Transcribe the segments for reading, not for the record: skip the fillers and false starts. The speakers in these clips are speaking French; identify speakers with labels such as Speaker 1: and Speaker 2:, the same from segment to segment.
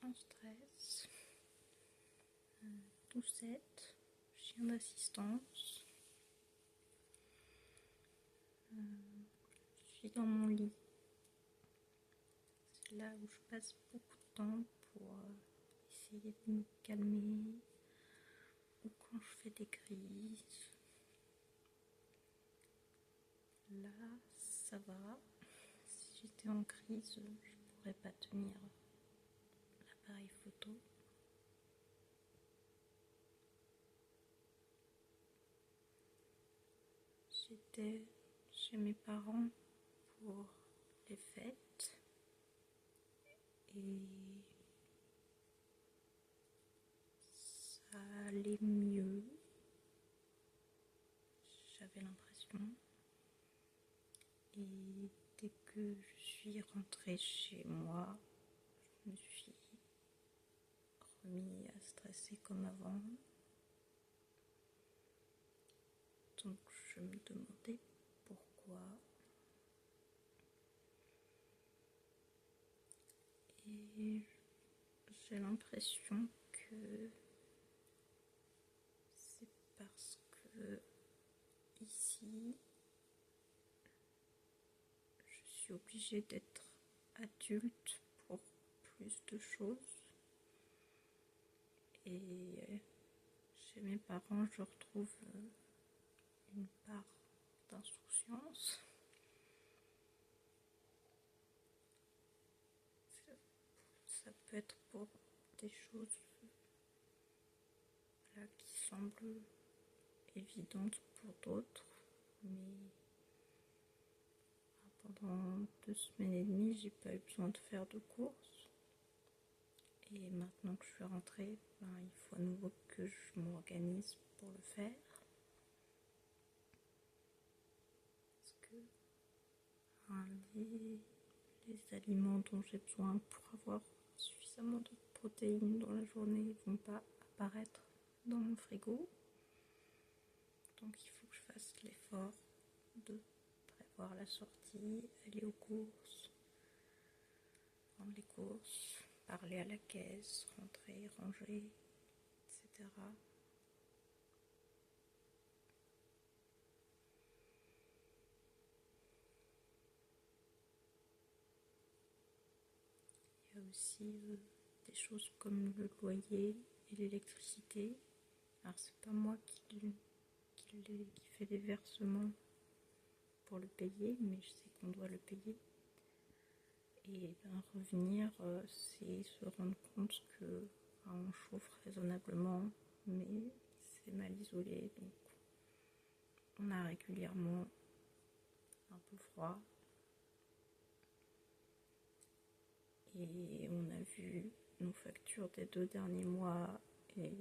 Speaker 1: en stress, Doucette, chien d'assistance. Je suis dans mon lit. C'est là où je passe beaucoup de temps pour essayer de me calmer, ou quand je fais des crises. Là, ça va. Si j'étais en crise, je pourrais pas tenir l'appareil photo. J'étais chez mes parents pour les fêtes et ça allait mieux, j'avais l'impression. Et dès que je suis rentrée chez moi, je me suis remis à stresser comme avant. Donc je me demandais pourquoi. Et j'ai l'impression que c'est parce que ici, je suis obligée d'être adulte pour plus de choses. Et chez mes parents, je retrouve une part d'insouciance. Ça peut être pour des choses là, qui semblent évidentes pour d'autres, mais pendant 2 semaines et demie, j'ai pas eu besoin de faire de courses. Et maintenant que je suis rentrée, il faut à nouveau que je m'organise pour le faire. Parce que les aliments dont j'ai besoin pour avoir suffisamment de protéines dans la journée ne vont pas apparaître dans mon frigo. Donc il faut que je fasse l'effort de prévoir la sortie, aller aux courses, prendre les courses, parler à la caisse, rentrer, ranger, etc. Il y a aussi des choses comme le loyer et l'électricité. Alors c'est pas moi qui fait les versements pour le payer, mais je sais qu'on doit le payer. Et revenir, c'est se rendre compte que on chauffe raisonnablement, mais c'est mal isolé, donc on a régulièrement un peu froid. Et on a vu nos factures des 2 derniers mois et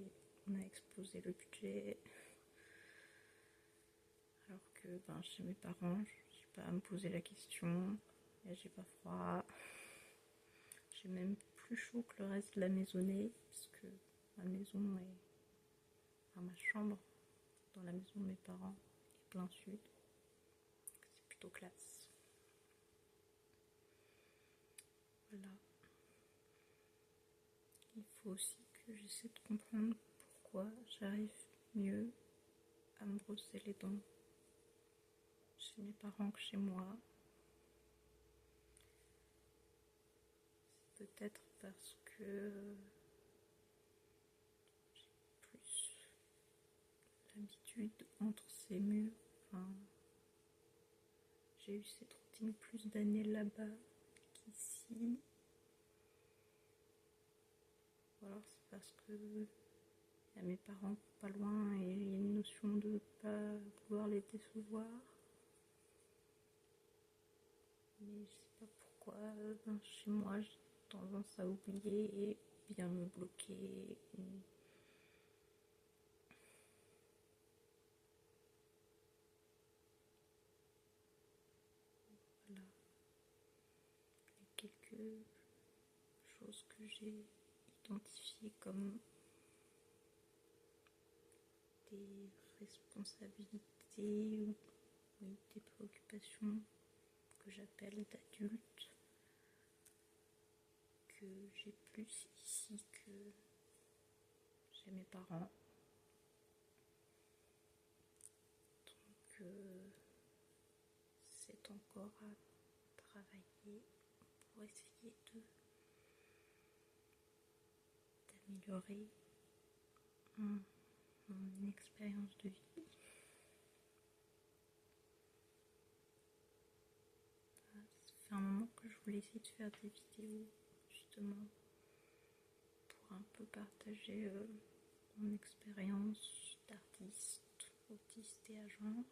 Speaker 1: on a explosé le budget. Alors que chez mes parents, je n'ai pas à me poser la question, et j'ai pas froid. J'ai même plus chaud que le reste de la maisonnée, puisque ma maison est... ma chambre dans la maison de mes parents est plein sud. C'est plutôt classe. Voilà. Il faut aussi que j'essaie de comprendre pourquoi j'arrive mieux à me brosser les dents chez mes parents que chez moi. C'est peut-être parce que j'ai plus l'habitude entre ces murs. J'ai eu cette routine plus d'années là-bas qu'ici. Ou alors c'est parce que y a mes parents pas loin et il y a une notion de ne pas vouloir les décevoir. Mais je sais pas pourquoi, chez moi j'ai tendance à oublier et bien me bloquer. Voilà. Il y a quelques choses que j'ai identifiées comme des responsabilités ou des préoccupations que j'appelle d'adultes, que j'ai plus ici que chez mes parents. Donc c'est encore à travailler pour essayer d'améliorer mon expérience de vie. Ça fait un moment que je voulais essayer de faire des vidéos justement pour un peu partager mon expérience d'artiste, autiste et à genre.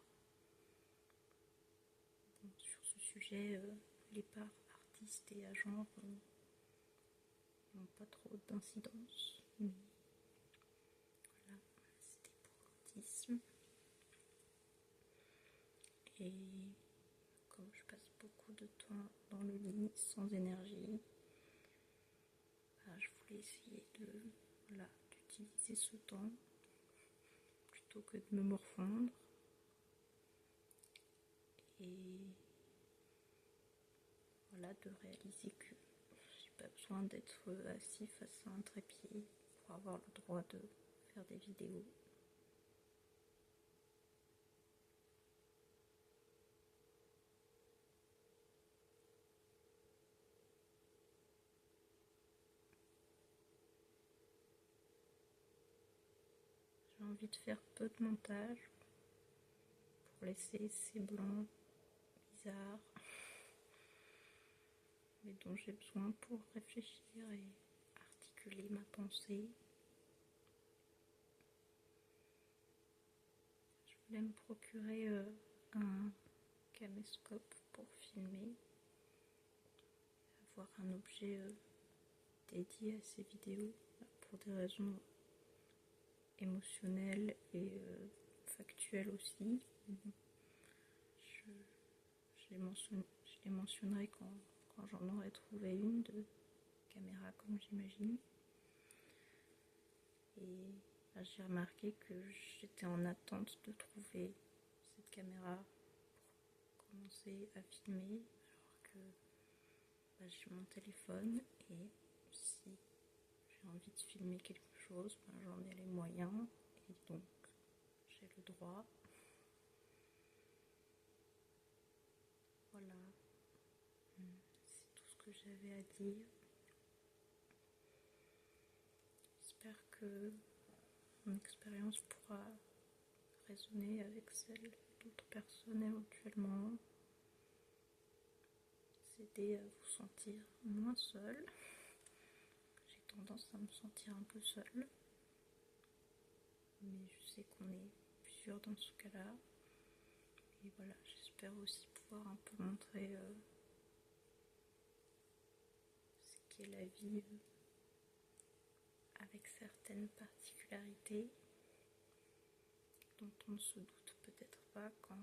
Speaker 1: Bon, sur ce sujet, les parts artistes et à genre n'ont pas trop d'incidence, mais voilà, c'était pour l'autisme. Et comme je passe beaucoup de temps dans le lit sans énergie, je voulais essayer d'utiliser ce temps plutôt que de me morfondre. Et voilà, de réaliser que j'ai pas besoin d'être assis face à un trépied pour avoir le droit de faire des vidéos. J'ai envie de faire peu de montage pour laisser ces blancs bizarres, mais dont j'ai besoin pour réfléchir et articuler ma pensée. Je voulais me procurer un caméscope pour filmer, avoir un objet dédié à ces vidéos pour des raisons émotionnelles et factuelles aussi. Je les mentionnerai quand j'en aurai trouvé une de caméra comme j'imagine. Et j'ai remarqué que j'étais en attente de trouver cette caméra pour commencer à filmer, alors que j'ai mon téléphone et si j'ai envie de filmer quelque chose, j'en ai les moyens et donc j'ai le droit. Voilà, c'est tout ce que j'avais à dire. J'espère que mon expérience pourra résonner avec celle d'autres personnes éventuellement, s'aider à vous sentir moins seul. J'ai tendance à me sentir un peu seule, mais je sais qu'on est plusieurs dans ce cas-là. Et voilà, j'espère aussi pouvoir un peu montrer ce qu'est la vie avec certaines particularités dont on ne se doute peut-être pas quand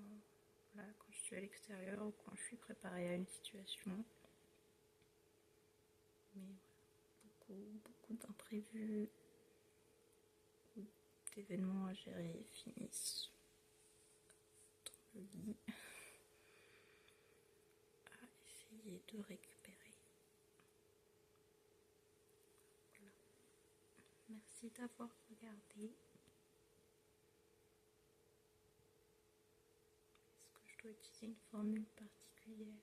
Speaker 1: je suis à l'extérieur ou quand je suis préparée à une situation. Mais voilà, beaucoup d'imprévus ou d'événements à gérer finissent dans le lit à essayer de récupérer. Voilà. Merci d'avoir regardé. Est-ce que je dois utiliser une formule particulière?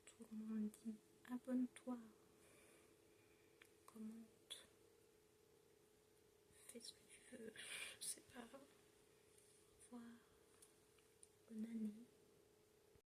Speaker 1: Tout le monde dit abonne-toi, commente, fais ce que tu veux, je sais pas. Au revoir, bonne année.